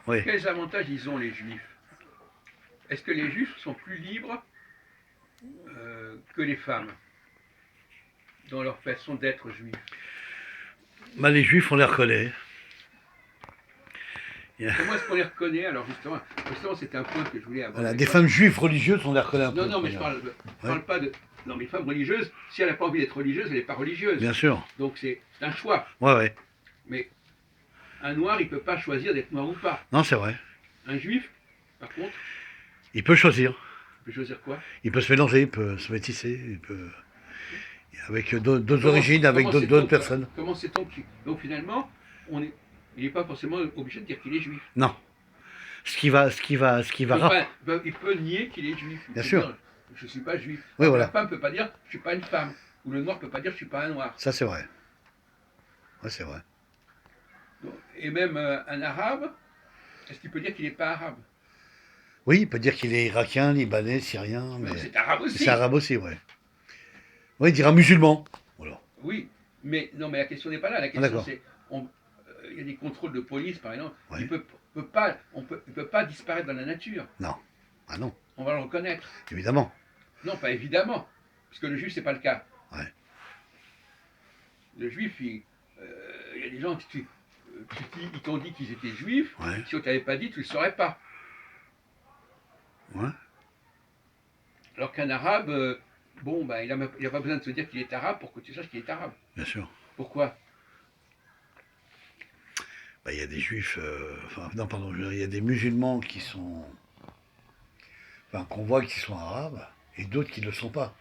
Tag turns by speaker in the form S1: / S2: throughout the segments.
S1: Oui.
S2: quels avantages ils ont les juifs? Est-ce que les juifs sont plus libres que les femmes dans leur façon d'être juifs?
S1: Bah, les juifs, on les reconnaît.
S2: Comment est-ce qu'on les reconnaît? Alors justement, c'était un point que je voulais aborder.
S1: Voilà,
S2: avec
S1: des
S2: toi.
S1: femmes juives religieuses, on les reconnaît un peu.
S2: Non, non, mais je parle pas de. Non, mais femme religieuse, si elle n'a pas envie d'être religieuse, elle n'est pas religieuse.
S1: Bien sûr.
S2: Donc c'est un choix.
S1: Ouais, ouais.
S2: Mais un noir, il ne peut pas choisir d'être noir ou pas.
S1: Non, c'est vrai.
S2: Un juif, par contre,
S1: Il peut choisir.
S2: il peut choisir quoi?
S1: Il peut se mélanger, il peut se métisser, il peut... avec d'autres
S2: Comment-
S1: origines, avec
S2: comment sait-on
S1: d'autres
S2: que-
S1: personnes.
S2: Comment sait-on qu'il. Donc finalement, il n'est pas forcément obligé de dire qu'il est juif.
S1: Non. Ce qui va
S2: Il peut nier qu'il est juif. Il
S1: Bien
S2: peut
S1: sûr.
S2: dire, je ne suis pas juif.
S1: Oui, voilà.
S2: La femme ne peut pas dire je ne suis pas une femme. Ou le noir ne peut pas dire je ne suis pas un noir.
S1: Ça, c'est vrai. Ouais, c'est vrai.
S2: Et même un arabe, est-ce qu'il peut dire qu'il n'est pas arabe?
S1: Oui, il peut dire qu'il est irakien, libanais, syrien, mais
S2: C'est arabe aussi.
S1: c'est arabe aussi, ouais. Oui, il dira musulman. Voilà.
S2: Oui, mais non, mais la question n'est pas là. La question
S1: D'accord.
S2: c'est, il y a des contrôles de police, par exemple.
S1: Ouais.
S2: Il peut pas disparaître dans la nature.
S1: Non. Ah non,
S2: On va le reconnaître.
S1: évidemment.
S2: Non, pas évidemment, parce que le juif c'est pas le cas.
S1: Ouais.
S2: Le juif, il y a des gens qui ils t'ont dit qu'ils étaient juifs.
S1: Ouais.
S2: Si on t'avait pas dit, tu le saurais pas.
S1: Ouais.
S2: Alors qu'un arabe, bon, bah, il a pas besoin de se dire qu'il est arabe pour que tu saches qu'il est arabe.
S1: Bien sûr.
S2: Pourquoi?
S1: Bah, il y a des juifs, enfin, non, pardon, je veux dire, il y a des musulmans qui sont, enfin, qu'on voit qui sont arabes, et d'autres qui ne le sont pas.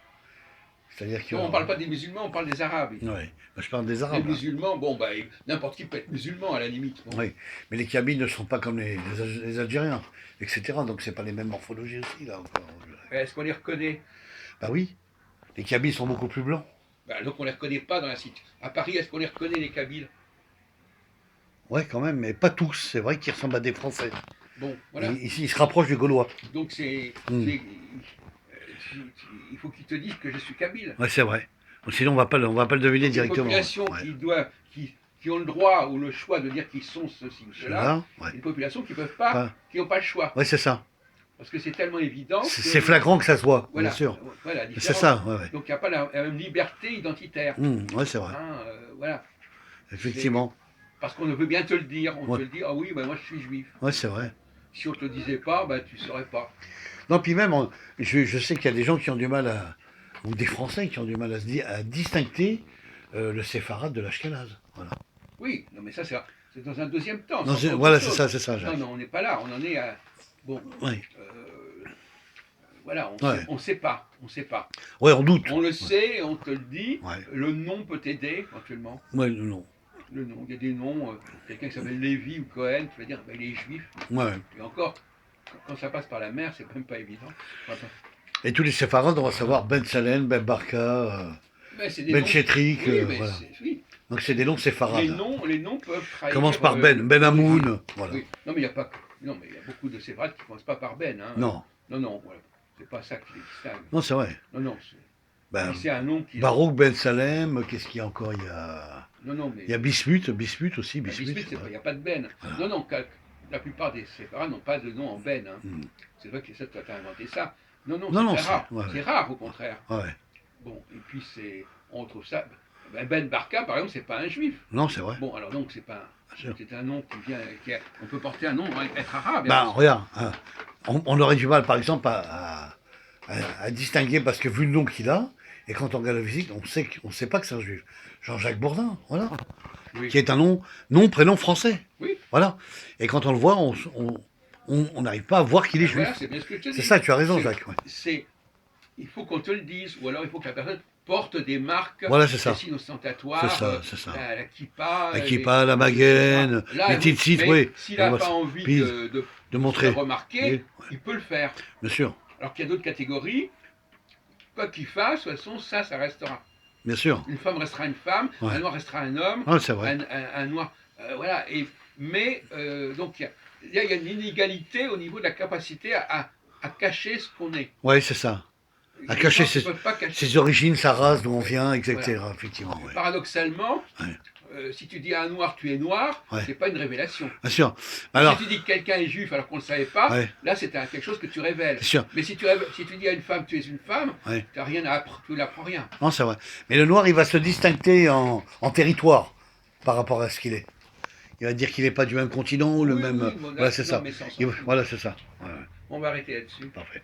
S1: C'est-à-dire que...
S2: Non, on parle pas des musulmans, on parle des arabes.
S1: Ouais. Bah, je parle des
S2: Les
S1: arabes. Là.
S2: musulmans, bon, bah, n'importe qui peut être musulman à la limite. Bon.
S1: Oui. Mais les Kabyles ne sont pas comme les Algériens, etc. Donc c'est pas les mêmes morphologies aussi, là. Encore.
S2: Est-ce qu'on les reconnaît?
S1: Bah oui. Les Kabyles sont beaucoup plus blancs.
S2: Bah, donc on les reconnaît pas dans la cité. À Paris, est-ce qu'on les reconnaît, les Kabyles?
S1: Ouais, quand même, mais pas tous. C'est vrai qu'ils ressemblent à des Français.
S2: Bon, voilà.
S1: Ils se rapprochent du Gaulois.
S2: Donc
S1: Mm.
S2: il faut qu'ils te disent que je suis Kabyle.
S1: Ouais, c'est vrai. Sinon, on va pas le deviner
S2: Les
S1: directement.
S2: populations
S1: Ouais.
S2: qui ont le droit ou le choix de dire qu'ils sont ceci ou cela,
S1: Ceux-là, ouais.
S2: et des populations qui peuvent pas, qui n'ont pas le choix.
S1: Ouais, c'est ça.
S2: Parce que c'est tellement évident.
S1: C'est flagrant que ça se voit,
S2: Voilà,
S1: bien sûr.
S2: voilà,
S1: C'est ça, ouais, ouais.
S2: Donc il n'y a pas la même liberté identitaire.
S1: Ouais, c'est vrai.
S2: Hein, voilà.
S1: Effectivement.
S2: Parce qu'on veut bien te le dire. On
S1: Ouais.
S2: te le dit, ah oui, ben moi je suis juif.
S1: Ouais, c'est vrai.
S2: Si on ne te le disait pas, ben, tu ne saurais pas.
S1: Non, puis même, je sais qu'il y a des gens qui ont du mal à, ou des Français qui ont du mal à distinguer le séfarade de l'ashkénaze. Voilà.
S2: Oui, non, mais ça c'est dans un deuxième temps.
S1: Non,
S2: c'est encore
S1: voilà,
S2: autre
S1: c'est
S2: chose.
S1: ça, c'est ça, Jacques.
S2: Non, non, on n'est pas là. On en est à. Bon.
S1: Oui.
S2: Voilà,
S1: Ouais.
S2: on ne sait pas. On sait pas.
S1: Ouais, on doute.
S2: On le sait, on te le dit.
S1: Ouais.
S2: Le nom peut t'aider éventuellement.
S1: Ouais, non.
S2: Le nom. Il y a des noms. Quelqu'un qui s'appelle Lévi ou Cohen, tu vas dire, ben, il est juif.
S1: Ouais.
S2: Et encore, quand ça passe par la mer, c'est même pas évident. Enfin,
S1: Et tous les séfarades, on va savoir Ben Salem, Ben Barka,
S2: mais c'est des
S1: Ben
S2: noms-
S1: Chetrik,
S2: Oui, mais
S1: voilà.
S2: oui.
S1: Donc c'est des noms séfarades.
S2: Les noms peuvent trahir.
S1: Commence par Ben Hamoun. Voilà.
S2: Oui. Non, mais il y a pas. Non, mais il y a beaucoup de séfarades qui ne commencent pas par Ben. Hein.
S1: Non.
S2: Non, voilà. C'est pas ça qui les distingue.
S1: Non, c'est vrai.
S2: Non.
S1: Ben,
S2: C'est un nom qui.
S1: Barouk Ben Salem, qu'est-ce qu'il y a encore?
S2: Non, mais.
S1: Il y a Bismuth aussi.
S2: Bismuth,
S1: Bismuth,
S2: il n'y a pas de Ben.
S1: Voilà.
S2: Non, la plupart des séfarades n'ont pas de nom en Ben. Hein.
S1: Mm.
S2: C'est vrai que ça, toi, tu as inventé ça. Non,
S1: Non,
S2: c'est très rare.
S1: ouais.
S2: C'est rare, au contraire.
S1: Ouais.
S2: Bon, et puis on trouve ça. Ben Barka, par exemple, c'est pas un juif.
S1: Non, c'est vrai.
S2: Bon, alors donc, c'est pas.
S1: Bien sûr.
S2: C'est un nom qui vient. On peut porter un nom, être arabe.
S1: Ben, regarde, hein, on aurait du mal, par exemple, à distinguer, parce que vu le nom qu'il a, et quand on regarde la visite, on sait pas que c'est un juif. Jean-Jacques Bourdin, voilà.
S2: Oui.
S1: Qui est un prénom français.
S2: Oui.
S1: Voilà. Et quand on le voit, on n'arrive pas à voir qu'il est
S2: Voilà,
S1: juif.
S2: c'est bien ce que je te dis.
S1: C'est ça, tu as raison, Jacques. Ouais.
S2: Il faut qu'on te le dise, ou alors il faut que la personne porte des marques,
S1: Voilà, c'est ça.
S2: des signes ostentatoires,
S1: C'est ça.
S2: la kippa,
S1: La kippa, la magaine,
S2: Là,
S1: les titres,
S2: mais
S1: oui.
S2: S'il n'a
S1: Ouais,
S2: pas envie
S1: puis,
S2: de
S1: montrer.
S2: se remarquer,
S1: Oui.
S2: il peut le faire.
S1: Bien sûr,
S2: Alors qu'il y a d'autres catégories, quoi qu'il fasse, de toute façon, ça restera.
S1: bien sûr.
S2: Une femme restera une femme,
S1: Ouais.
S2: un noir restera un homme,
S1: Ouais, c'est vrai.
S2: un noir, voilà. Donc il y a une inégalité au niveau de la capacité à cacher ce qu'on est.
S1: Oui, c'est ça. À
S2: Les
S1: cacher
S2: gens ne peuvent pas cacher.
S1: ses origines, sa race, d'où on vient, etc.
S2: Voilà.
S1: Effectivement, ouais.
S2: Paradoxalement,
S1: Ouais.
S2: Si tu dis à un noir tu es noir,
S1: Ouais.
S2: c'est pas une révélation.
S1: Bien sûr. Alors,
S2: Si tu dis que quelqu'un est juif alors qu'on ne le savait pas,
S1: ouais,
S2: là c'est quelque chose que tu révèles.
S1: bien sûr.
S2: Mais si tu dis à une femme tu es une femme,
S1: Ouais.
S2: tu n'as rien à apprendre, tu n'apprends rien.
S1: Non, c'est vrai. Mais le noir, il va se distinguer en territoire par rapport à ce qu'il est. Il va dire qu'il n'est pas du même continent ou le
S2: Oui,
S1: même.
S2: oui, bon, là,
S1: Voilà, c'est
S2: non,
S1: ça.
S2: mais ça, on s'en
S1: Il-
S2: fout.
S1: Voilà, c'est ça. Ouais, ouais.
S2: On va arrêter là-dessus.
S1: Parfait.